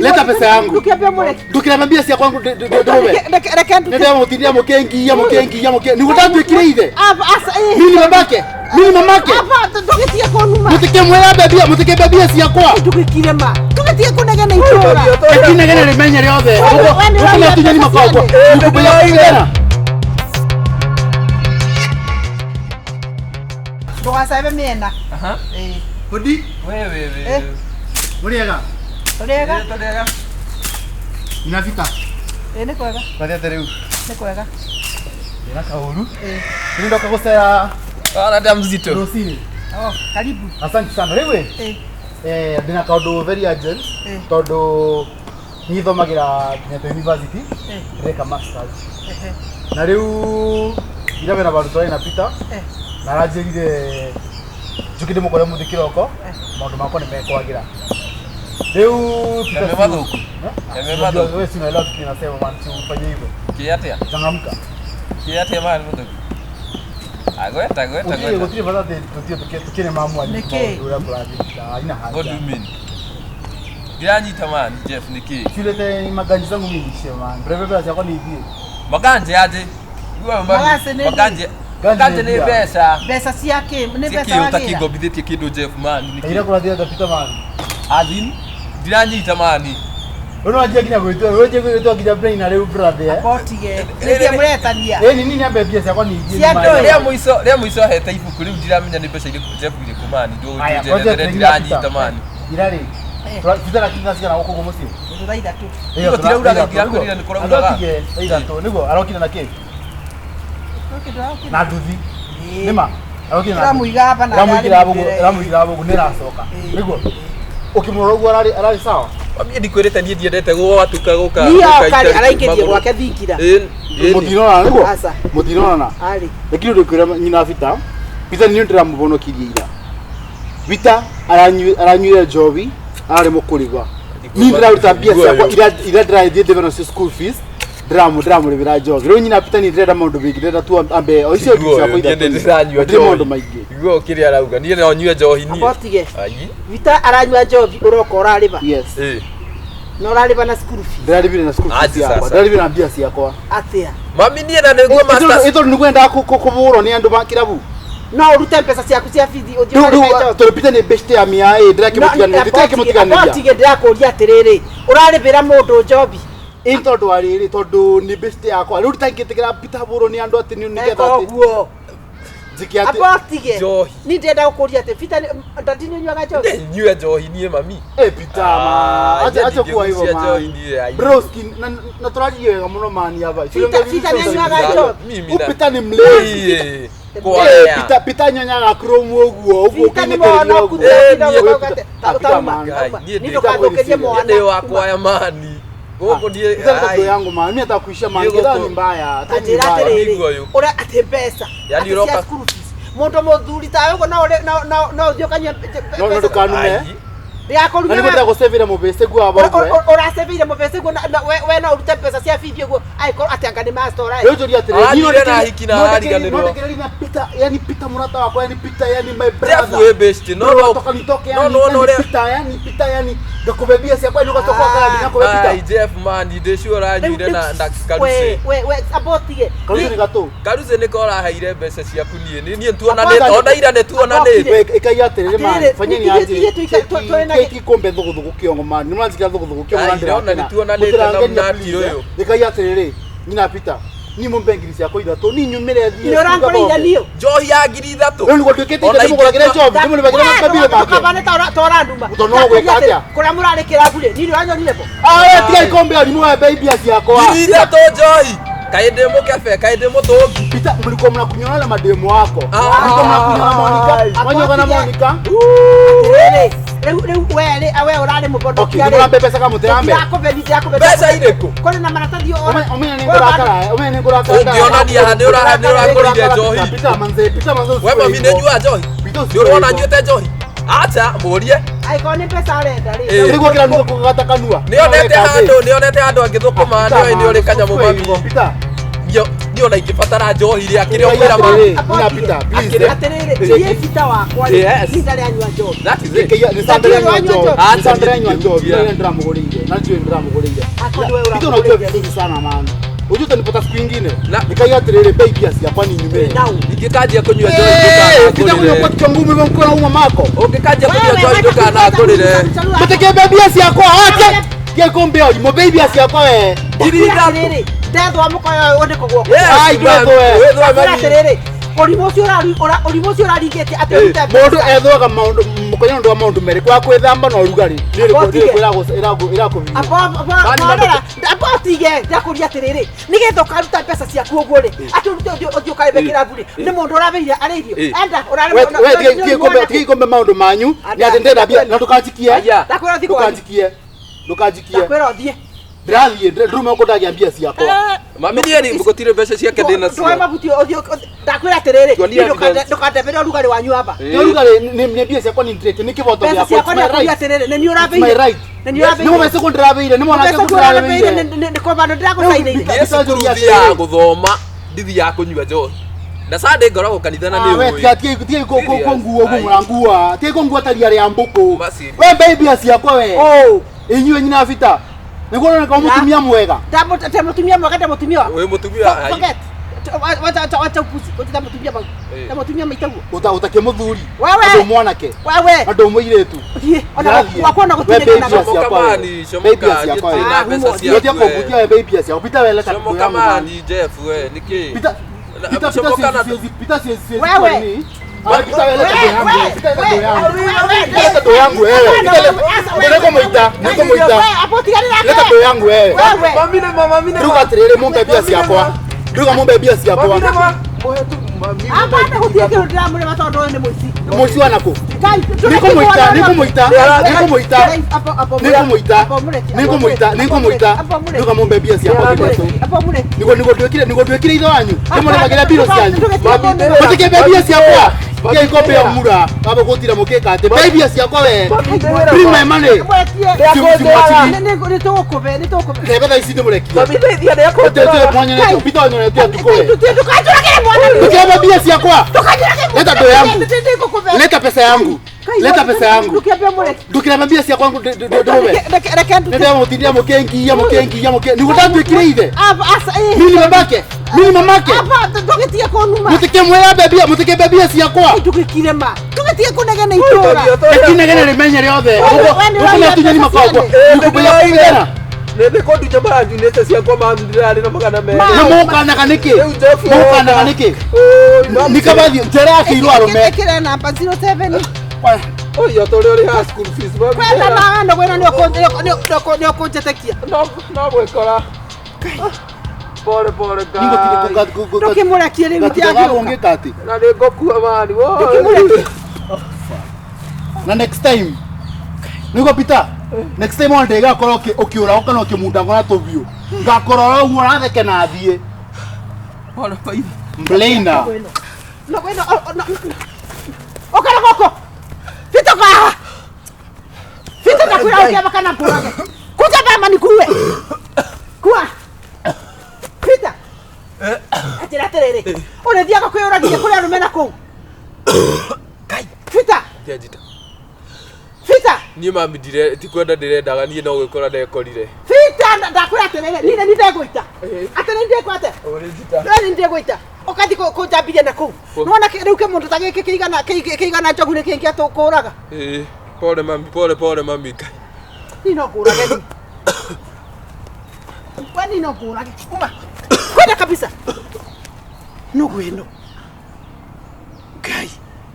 Leta pesa yangu. Tukirambia si kwangu ndowe. Ndio mutiria mukengi. Nikutaka tuikire hivi. Mimi mamake. Hapa tukitia kwa numa. Mutikemwela bebia, mutikebebia si yakwa. Tukikire ma. Tukitia kunega na itora. Kinega limenya riothe. Ukuna tunyani makoko. Nikubaya tena. Doa sabe mienda. Hodi. Wewe. Muriega. Todega. Inafika. Ni kwega. Patete riu. Ni kwega. Ina kauru. Ndio kakosea. Ana damu mzito. Rosini. Karibu. Asante sana. Rewe. Ndina kaundu very urgent. Tondu nithomagira Kenyatta University. Reka masters. Na riu ira bena baruto ina pita. Na rajirire jukide mukore muthikiroko. Maundu makwa ni mekwagira. Riu Tumebathuku. Wewe sina leo tunasema manchi ufanye hivyo. Kiatia. Changamka. Kiatia mali muthuku. Agweta. Utiri badate tukine mamwa ni ura bradi. Haina haja. What do you mean? Gani tamani Jeff niki. Tulete maganji zangu mimi shema. Breve yako ni hivi. Maganje aje. Maganje ni pesa. Pesa si yake, ni pesa yake. Utakigobithie kido Jeff man. Ira kula dia tapita man. Adin Dirani tamani. Unajua kina gwetu, wewe kija brain na leo brother. Apotige. Ndio mretania. Nini ambe biasa yako ni hivi. Leo muiso heta ifuku riu ndiramenya ni pesa ile Jeff ile kumani ndio Dirani tamani. Irari. Tutara kinga sigana uko gomosi. Tutaida tu. Ndio tiraura ngako ni koraura. Aida to nigo arokina na ke. Na duthi. Nima. Arokina. Ramuiga hapa na ramuiga abo kuniracoka. Nigo. Ukimurogwa arari sawa. Mimi ndikwirete nie ndiendete gwatuka guka. Ni akari araingerie gwake thikira. Mutirona nigo. Asa. Mutirona. Ari. Lakini ndikwira nyina vita. Vita ni ndiramubonokiria ira. Vita aranyuire Jovi, ari mukurigwa. Ni ndiraruta bia ciakwa ira ndiraithie ndivena school fees. Dramu rivira Jovi. Riu nyina vita ni ndirenda maundu bingi ndirenda tu ambe o icio ciakwa ithatu. Maundu maingi. Igwo kiri arauga ni no nyue njohi ni. Apotige. Vita aranyua Jovi uroko urariba. Yes. No urariba na school fees. Ndiraribire na school fees yakwa. Ndiraribire na bia ciakwa. Atia. Mami nie na niguo masters. Ito ni kwenda kuburwo ni andu ba kirabu. No urute pesa ciaku cia fees uthio. Turipita ni best ya mia ndirakimutiganira. Apotige ndirakuria atiriri. Uraribira mundu Jovi. Into dwariri tondu ni best yakwa. Riu tangitikira pita burwo ni andu ati ni nigetha ati. Zikiati. Apotige. Ni ndenda gukuria ati vita ndatini nyuaga Jovi. Nyue njohi nie mami. Pita ma. Acha kuwa hivyo ma. Broski na turaji wega muno mani hapa. Vita ni nyuaga Jovi. Upita ni mlezi. Pita nyanya kromu oguo uvuke ni mwana oguo. Ni ndokadokeje mwana. Ni wakwa ya mani. Goko die ndio yangu maana mimi hata kuisha mangira ni mbaya. Ora ate pesa. Yani roka moto modhuri tayo ko na uthio kanya. No ndukanume. Yako ruga. Nani kwenda kusevira mubese gwa abo. Ora sevira mubese gwa we na urute pesa cia fifio gwa ai ko atanga ni master ai. Yo jori atire. Ni na hikina hariganirwo. No na pita yani pita murata wako yani pita yani my brother. Jeff we best no. Pita yani ndakubebia cia kwa ni ugacoka kana ndakubebia. Ai Jeff man ndi sure anyuire na ndakaruse. We abotige. Karuze ni gato. Karuze ni ko raheire mbeca ciaku nie tuona ne ona ira ne tuona ne. Ikai atire man fanyeni aje. Kiki kombe thugu kiongo man. Ni mwanzika thugu kiongo ndira. Ona ni tuona ne na tiro yo. Ikai atire nyina pita. Ni mumbe ngiri ciakwa ithatu ni nyumire thie. Ni orankora ithanio. Njohi ya ngiri ithatu. Riu ngotwikite ndimuguragire Jovi ndimuguragire makabile make. Kabane tora nduma. Utono gwika atia. Kura murarikira bure. Ni uranyonire bo. Tiga ikombe ali mwa baby ciakwa. Ngiri ithatu Njohi. Kaide mukefe kaide mutungi. Pita mliko mnakunyona na mademo wako. Mliko mnakunyona Monica. Wanyoga na Monica. Riu we urari mubondo. Okay, ndimambe pesa kama muterambe. Yako pesa ireko. Kone na maratathi o. Omena ni ngurakara. Ndiona dia hande uragorire Njohi. Pita manze. We mami ne nyua Njohi. Ndiona nyuete Njohi. Acha murie. Ai kone pesa arenda ri. Rigo kila nuko kugata kanua. Nionete handu angithukuma ndio uri kanyamu mami. Pita. niona ingĩbatara njohi rĩa kĩrĩa ũkwĩra Ninapita, please. Aterere, tie fita wakwa. Yes. Nita rĩa nyua njohi. That is it. Ni Sandra nywa njohi. Sandra nywa njohi. Ndio ndramugurire. Na ndio ndramugurire. Kitu unajua vizuri sana man. Unajua utanipata siku nyingine. Nikaiga aterere baby asiakwa ni nyume. Ingĩkanjia kũnyua njohi Kitakunywa kwa kichwa ngumu hivyo mkono uma mako. ũngĩkanjia kũnyua njohi ndũkanangũrĩre. Muteke baby asiakwa aje. Ye kombe oyi mo baby asiakwa we. Aterere, ndethwa mukoyo onde kogwo. Ai ndethwa. Aterere. Orimo cio raringĩte atĩ ũrute Mundu ethwaga maundu mukonya ndo maundu meri kwa kwithamba no rugari. Apotige ndakuria atiriri nigetha ukaruta mbeca ciaku uguo ri ati urute ukarebe kirabu ri ni mundu urabeire ari irio enda urarebe tigikombe maundu manyu ni ati ndenda bia na tukanjikie ndakwira thiko ndukanjikie ndakwira thie ndirathie ndume ukundagia mbia ciakwa mami nieni gutire mbeca ciake ndina cio twa mabuti othio ndakwira atiriri ndukandebere urugari wanyu hapa urugari ni mbia ciakwa ni ndrete ni kiboto gya kwa ni atiriri ni urabeire ni mumese kundirabeire ni mwanake kundirabeire ni komando ndiragusaidire ya guthoma ndithi ya kunyua njohi na Sunday ngoragwo kanithana ni we tie konguo gumurangua tie konguo taria ria mbuku we baby asiakwa we inyue nyina vita niguo na mutumia mwega mutumia mwega mutumia we mutumia wacha upuzi wacha mutumia bau ta mutumia maitaguo utake muthuri ando mwanake wewe ando muiretu ona wakona gutindekana baby asiakwa na pesa cia yote kwa kutia baby asiakwa pita wele ta kama ni Jeff we niki pita wewe pita wele ta do yangu wewe niko moita leta do yangu wewe mami na ruga tirire mumbe bia ciakwa ruga mumbe bia ciakwa apana gutie kiru ndiramure matondo ni muici muici wanako nikumoita ruga mumbe bia ciakwa niko twekire itho wanyu nimone magira biro cianyu mutike bia ciakwa kia ikombe ya mura baba gutira mukeka ati bia ciakwa we bring my money ni tukuve tebetha ici ndimureki mami ndeithia ndia kotete mwanya neto pita nyone tia tukoe tukebe bia ciakwa leta do yangu leta pesa yangu ndukira bia ciakwa ndume ndio mutindia mukengia niguta twikire ithe mimi mamake tugitie kunuma mutike mwera bia ciakwa tugikire ma tugitie kunegena itura kinegena rimenye riothe ukuna tunyani makogwa nikubuya kuigana nende kondu jamani nete ciakwa mandirari na magana me mukanaga niki nikabathi njera akirwa arume kire namba 07 oyo tole ori high school fees kwenda na ndo kwena ni okonjetekia no gwekora pole guys tukimurakie ri ngikati na ngokua mani wo na next time niko pita next time one day gakora ukiura ukana ukimunda ngona tubio ngakora uguo ratheke na thie pole pai mblena no kwena okara goko Fita ndakwira ukiaba kana mporage kuja bama nikuwe kwa Fita atira terere unethiaga kwiyuragia kuria rumena ku kai Fita ndiajita Fita ni mami dire ti kwenda ndirendaga ni no gwikora ndekorire Fita ndakwira terere ni ndegwita atene ndekwate urejita ni ndegwita okati ko jambire na ku nona riu ke mundu tagike kiigana njogu ni kingi atukuraga pole mami kai nino kurage kwani no kurage kuma kwenda kabisa no gweno kai